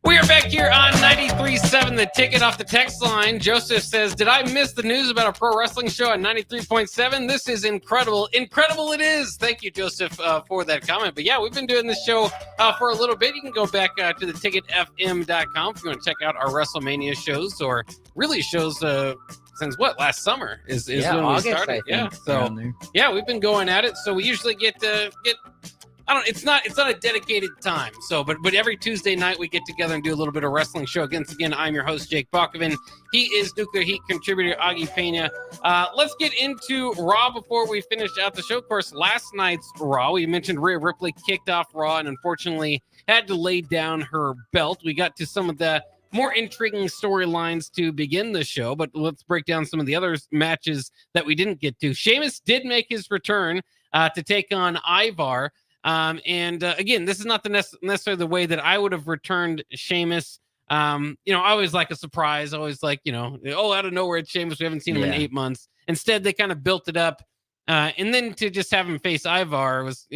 We are back here on 93.7 The Ticket off the text line. Joseph says, did I miss the news about a pro wrestling show at 93.7? This is incredible. Incredible it is. Thank you, Joseph, for that comment. But yeah, we've been doing this show for a little bit. You can go back to theticketfm.com if you want to check out our WrestleMania shows, or really shows since last summer is when August, we started. I think, So yeah, we've been going at it. So we usually get it's not a dedicated time. So, but every Tuesday night we get together and do a little bit of wrestling show. Again, I'm your host, Jake Bakoven. He is Nuclear Heat contributor, Augie Pena. Let's get into Raw before we finish out the show. Of course, last night's Raw, we mentioned Rhea Ripley kicked off Raw and unfortunately had to lay down her belt. We got to some of the more intriguing storylines to begin the show, but let's break down some of the other matches that we didn't get to. Sheamus did make his return to take on Ivar. Again, this is not necessarily the way that I would have returned Sheamus. I always like a surprise. Always like, out of nowhere it's Sheamus. We haven't seen him in 8 months. Instead, they kind of built it up. And then to just have him face Ivar was,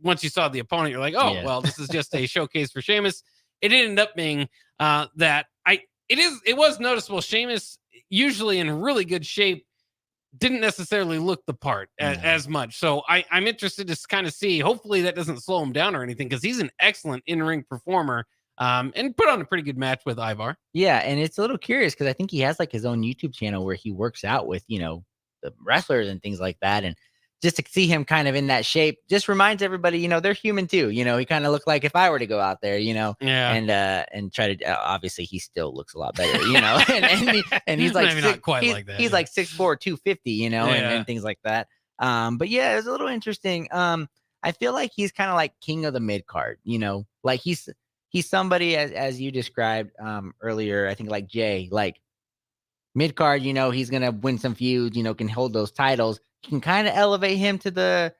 once you saw the opponent, you're like, well, this is just a showcase for Sheamus. It ended up being it was noticeable. Sheamus, usually in really good shape, didn't necessarily look the part as much. So I'm interested to kind of see, hopefully that doesn't slow him down or anything, because he's an excellent in-ring performer and put on a pretty good match with Ivar. Yeah, and it's a little curious because I think he has like his own YouTube channel where he works out with, the wrestlers and things like that. And just to see him kind of in that shape just reminds everybody, they're human too. He kind of looked like if I were to go out there, and try to, obviously he still looks a lot better, and he's like, not quite like that. He's like 6'4", 250, and things like that. But yeah, it was a little interesting. I feel like he's kind of like king of the mid card, like he's somebody as you described earlier, I think like Jay, like mid card, he's going to win some feuds, can hold those titles. You can kind of elevate him to the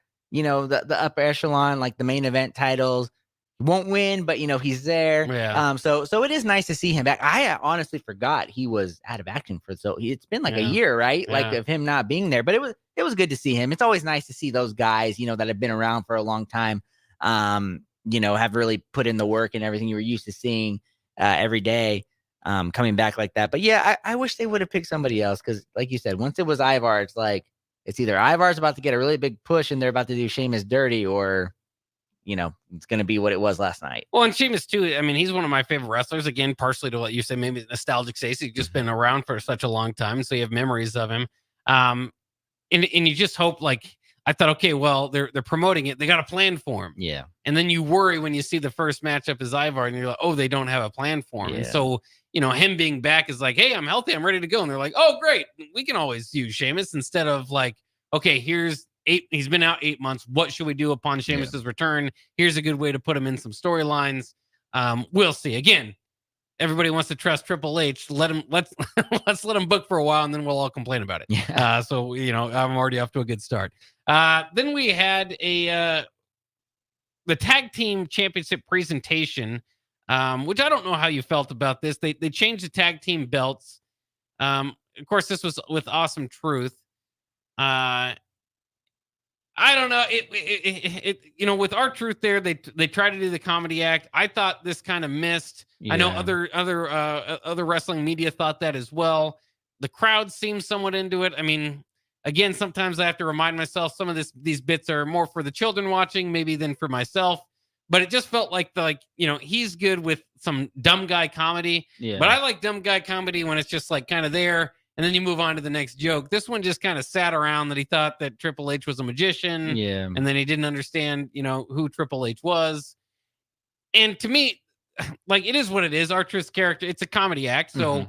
upper echelon, like the main event titles. He won't win, but he's there. Yeah. So it is nice to see him back. I honestly forgot he was out of action it's been like a year, right? Like of him not being there. But it was good to see him. It's always nice to see those guys, that have been around for a long time, have really put in the work and everything you were used to seeing every day, coming back like that. But yeah, I wish they would have picked somebody else because, like you said, once it was Ivar, it's like, it's either Ivar's about to get a really big push and they're about to do Sheamus dirty, or it's going to be what it was last night. Well, and Sheamus too. I mean, he's one of my favorite wrestlers. Again, partially to what you said, maybe nostalgic sake. He's just been around for such a long time, so you have memories of him. And you just hope, like, I thought, okay, well, they're promoting it. They got a plan for him. Yeah. And then you worry when you see the first matchup as Ivar, and you're like, oh, they don't have a plan for him. Yeah. And so, him being back is like, hey, I'm healthy, I'm ready to go. And they're like, oh, great, we can always use Sheamus, instead of like, okay, he's been out 8 months. What should we do upon Sheamus's return? Here's a good way to put him in some storylines. We'll see. Again, everybody wants to trust Triple H. Let's let him book for a while, and then we'll all complain about it. Yeah. So I'm already off to a good start. Then we had the tag team championship presentation, which I don't know how you felt about this. They changed the tag team belts. Of course, this was with Awesome Truth. I don't know. With R-Truth there, they tried to do the comedy act. I thought this kind of missed. I know other wrestling media thought that as well. The crowd seemed somewhat into it. I mean, again, sometimes I have to remind myself some of these bits are more for the children watching maybe than for myself. But it just felt like he's good with some dumb guy comedy. Yeah. But I like dumb guy comedy when it's just like kind of there, and then you move on to the next joke. This one just kind of sat around that he thought that Triple H was a magician. Yeah. And then he didn't understand, who Triple H was. And to me, like, it is what it is. R-Truth's character, it's a comedy act. So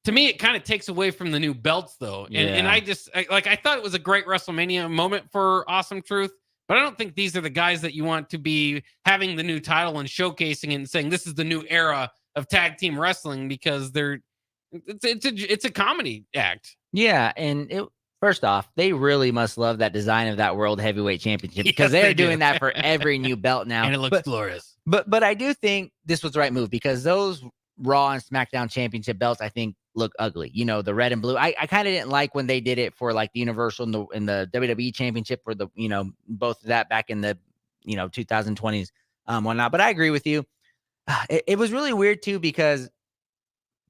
to me, it kind of takes away from the new belts, though. And I thought it was a great WrestleMania moment for Awesome Truth. But I don't think these are the guys that you want to be having the new title and showcasing it and saying this is the new era of tag team wrestling, because it's a comedy act. Yeah, and first off, they really must love that design of that World Heavyweight Championship, because Yes, they're they do. doing that for every new belt now. And it looks glorious. But I do think this was the right move, because those Raw and SmackDown Championship belts, I think, look ugly. The red and blue. I kind of didn't like when they did it for like the Universal and the WWE Championship for the both of that back in the 2020s whatnot. But I agree with you. It was really weird too, because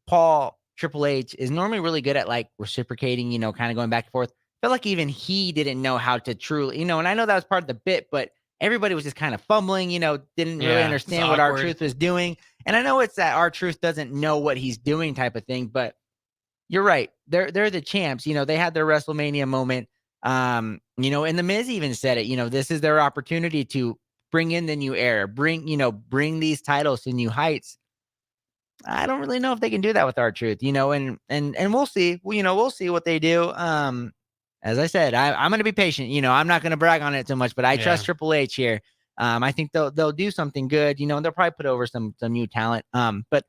Triple H is normally really good at like reciprocating, kind of going back and forth. I feel like even he didn't know how to truly, and I know that was part of the bit, but everybody was just kind of fumbling, didn't really understand what R-Truth was doing. And I know it's that R-Truth doesn't know what he's doing type of thing, but you're right. They're the champs. They had their WrestleMania moment. And The Miz even said it, this is their opportunity to bring in the new era, bring these titles to new heights. I don't really know if they can do that with R-Truth, and we'll see. We'll see what they do. As I said, I'm going to be patient. I'm not going to brag on it too much, but I trust Triple H here. I think they'll do something good, and they'll probably put over some new talent. But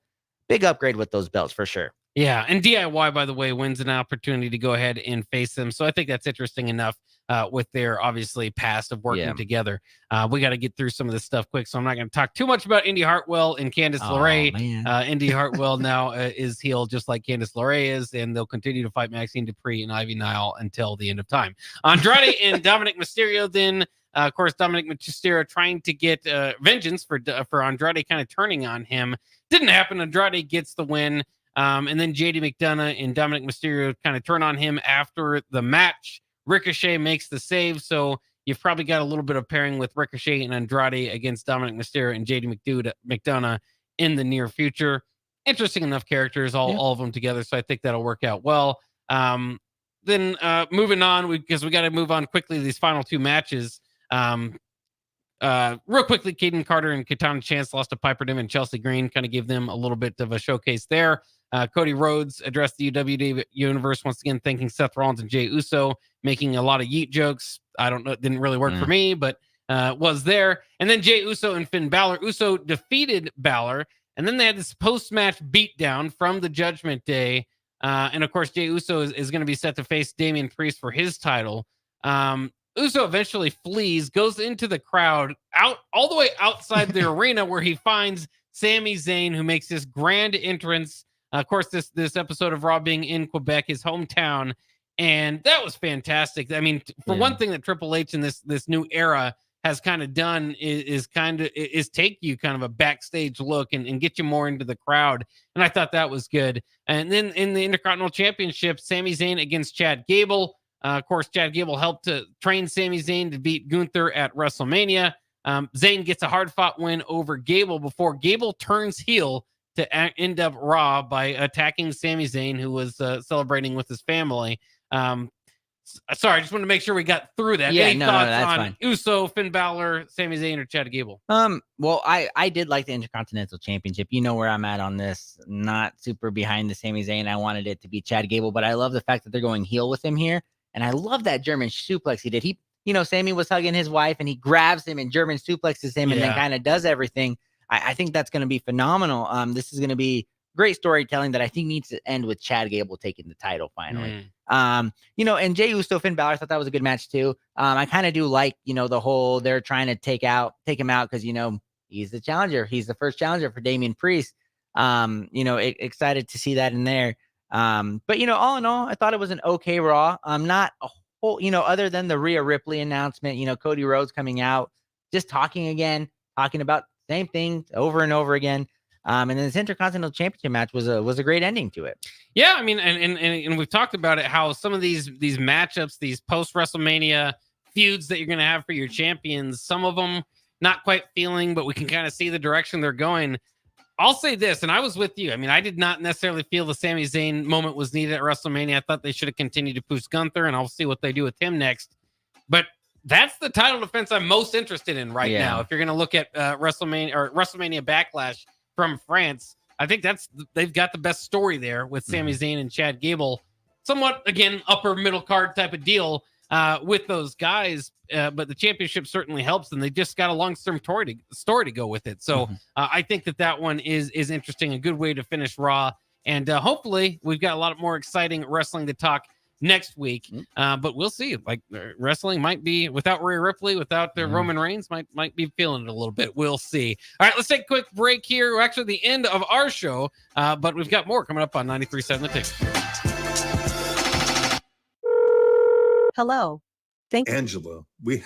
big upgrade with those belts for sure. Yeah, and DIY, by the way, wins an opportunity to go ahead and face them. So I think that's interesting enough with their obviously past of working together. We got to get through some of this stuff quick, so I'm not going to talk too much about Indy Hartwell and Candice LeRae. Indy Hartwell now is heel just like Candice LeRae is, and they'll continue to fight Maxine Dupree and Ivy Nile until the end of time. Andrade and Dominic Mysterio then. Of course, Dominic Mysterio trying to get vengeance for Andrade kind of turning on him. Didn't happen. Andrade gets the win. And then JD McDonough and Dominic Mysterio kind of turn on him after the match. Ricochet makes the save. So you've probably got a little bit of pairing with Ricochet and Andrade against Dominic Mysterio and JD McDonough in the near future. Interesting enough characters, all of them together. So I think that'll work out well. Then moving on, because we got to move on quickly to these final two matches. Real quickly, Caden Carter and Katana Chance lost to Piper Niven and Chelsea Green, kind of gave them a little bit of a showcase there. Cody Rhodes addressed the WWE Universe once again, thanking Seth Rollins and Jey Uso, making a lot of yeet jokes. I don't know, it didn't really work for me, but was there. And then Jey Uso and Finn Balor. Uso defeated Balor, and then they had this post-match beatdown from the Judgment Day. And of course, Jey Uso is going to be set to face Damian Priest for his title. Uso eventually flees, goes into the crowd, all the way outside the arena, where he finds Sami Zayn, who makes this grand entrance. Of course, this episode of Raw being in Quebec, his hometown, and that was fantastic. I mean, for one thing that Triple H in this new era has kind of done is take you kind of a backstage look and get you more into the crowd, and I thought that was good. And then in the Intercontinental Championship, Sami Zayn against Chad Gable. Of course, Chad Gable helped to train Sami Zayn to beat Gunther at WrestleMania. Zayn gets a hard-fought win over Gable before Gable turns heel to end up Raw by attacking Sami Zayn, who was celebrating with his family. Sorry, I just wanted to make sure we got through that. Yeah, Any no, thoughts that's on fine. Uso, Finn Balor, Sami Zayn, or Chad Gable? Well, I did like the Intercontinental Championship. You know where I'm at on this. Not super behind the Sami Zayn. I wanted it to be Chad Gable, but I love the fact that they're going heel with him here. And I love that German suplex he did. Sammy was hugging his wife and he grabs him and German suplexes him and then kind of does everything. I think that's going to be phenomenal. This is going to be great storytelling that I think needs to end with Chad Gable taking the title finally. And Jey Uso, Finn Balor, I thought that was a good match too. I kind of do like, the whole they're trying to take him out because, he's the challenger. He's the first challenger for Damian Priest. Excited to see that in there. But all in all, I thought it was an okay Raw. Not a whole, other than the Rhea Ripley announcement, Cody Rhodes coming out, just talking about same thing over and over again. And then this Intercontinental Championship match was a great ending to it. Yeah, I mean, and we've talked about it, how some of these matchups, these post WrestleMania feuds that you're going to have for your champions, some of them not quite feeling, but we can kind of see the direction they're going. I'll say this, and I was with you. I mean, I did not necessarily feel the Sami Zayn moment was needed at WrestleMania. I thought they should have continued to push Gunther, and I'll see what they do with him next. But that's the title defense I'm most interested in right now. If you're going to look at WrestleMania Backlash from France, I think they've got the best story there with Sami Zayn and Chad Gable. Somewhat, again, upper middle card type of deal with those guys. But the championship certainly helps, and they just got a long-term story to go with it. So I think that one is interesting, a good way to finish Raw. And hopefully we've got a lot more exciting wrestling to talk next week. But we'll see. Like wrestling might be without Rhea Ripley, without Roman Reigns, might be feeling it a little bit. We'll see. All right, let's take a quick break here. We're actually at the end of our show, but we've got more coming up on 93.7 The Ticket. Hello. Angela, we